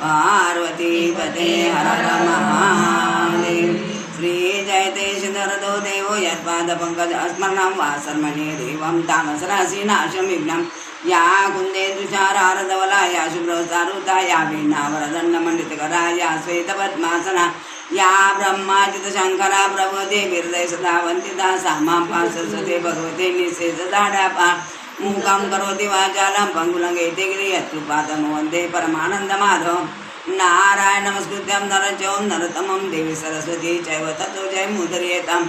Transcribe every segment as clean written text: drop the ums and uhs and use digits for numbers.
पार्वती पते हर हर महादेव। श्री जयतेशधरदो देवो यत्पादपङ्कज स्मरणं वासर्मणे देवं तामसराशि नाशं विघ्नं या कुन्दे तुषारारधवला या शुभ्रसारुता या वीणावरदण्डमण्डितकरा या श्वेतपद्मासना या ब्रह्माजितशङ्करा प्रभुते बिर्दे सदा वन्दिता सा मां पार्श्वते भगवते निःशेषदाढ्यापा मूकं करोति वाचालं पङ्गुलङ्घयते गिरियत्कृपातमो वन्दे परमानन्दमाधवं। नारायण नमस्कृत्यं नरं नरोत्तमं देवी सरस्वती चैव ततो जयमुदीरयेतां।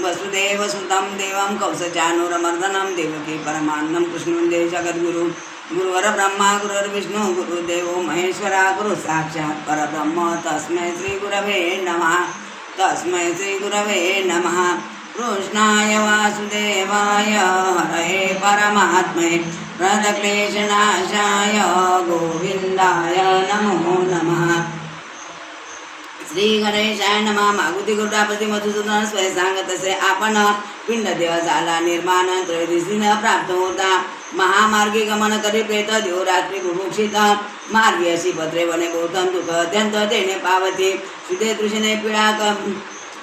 वसुदेवसुतं देवं कौसचानूरमर्दनं देवकी परमानन्दं कृष्णं वन्दे जगद्गुरु। गुरुवर ब्रह्मा गुरुर्विष्णु गुरुदेवो महेश्वरा गुरु साक्षात् परब्रह्म तस्मै श्रीगुरवे नमः। तस्मै श्रीगुरवे नमः। कृष्णाय वासुदेवाय हरये परमात्मने प्रणतक्लेशनाशाय गोविंदाय नमो नमः। श्री गणेशाय नमः। मागुती गुरुपती मधुसूदन स्वय सांगत असे आपण पिंडदेव झाला निर्माण त्रयोदशीनं प्राप्त होता। महामार्गी गमन करी प्रेत देव रात्री बुभुक्षित मार्गी अशी भद्रे वने गौतम दुःख अत्यंत तेने पावती सुदे तृष्णे पिळा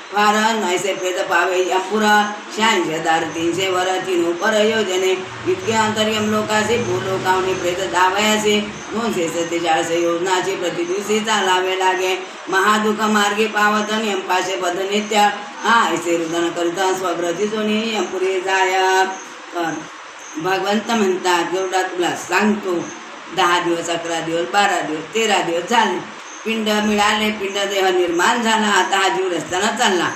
फार नैसे प्रेत पावे अपुर 86,300 वर 3 उपर योजने इतके अंतर्यम लोकासी भूलोकावनी प्रेत दावयासी 247 योजनाची प्रति दिवशी चालावे लागे। महादुःख मार्गी पावत यंपाशे पद नित्य ऐसे रुदन करिता स्वग्रती सोनी यंपुरी जाय। भगवंत म्हणतात गरुडा तुला सांगतो 10 दिवस 11 दिवस 12 दिवस 13 दिवस झाले पिंड मिळाले पिंड देह निर्माण झाला। आता हा जीव रस्त्यानं चालला।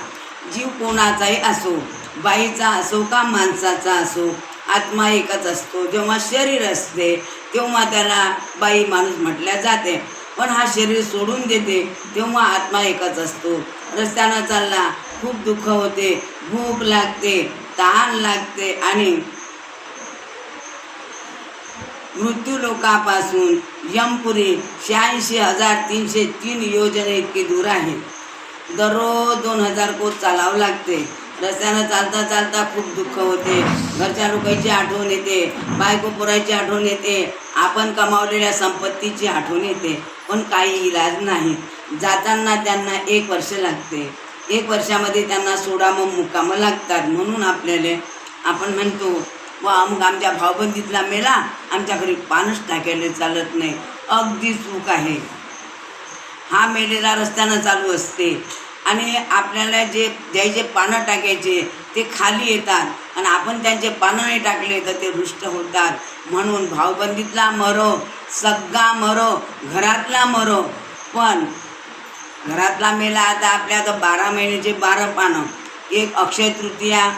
जीव कोणाचाही असो बाईचा असो का माणसाचा असो आत्मा एकच असतो। जेव्हा शरीर असते तेव्हा त्याला बाई माणूस म्हटल्या जाते पण हा शरीर सोडून देते तेव्हा आत्मा एकच असतो। रस्त्यानं चालला खूप दुःख होते भूक लागते तहान लागते आणि मृत्यू लोकापासून यमपुरी 86,303 योजने इतकी दूर आहे। दररोज 2000 कोस चालावं लागते। रस्त्यानं चालता चालता खूप दुःख होते घरच्या लोकांची आठवण येते बायको पोराची आठवण येते आपण कमावलेल्या संपत्तीची आठवण येते पण काही इलाज नाही। जाताना त्यांना 1 वर्ष लागते 1 वर्षामध्ये त्यांना सोडा मग मुक्कामं लागतात। म्हणून आपल्याला आपण म्हणतो व मग आमच्या भावबंदीतला मेला आमच्या घरी पानच टाकायला चालत नाही अगदी चूक आहे। हा मेलेला रस्त्यानं चालू असते आणि आपल्याला जे द्यायचे पानं टाकायचे ते खाली येतात आणि आपण त्यांचे पानं नाही टाकले तर ते रुष्ट होतात। म्हणून भावबंदीतला मरो सगळा मरो घरातला मरो पण घरातला मेला आता आपल्या 12 महिन्याचे 12 पानं एक अक्षय तृतीया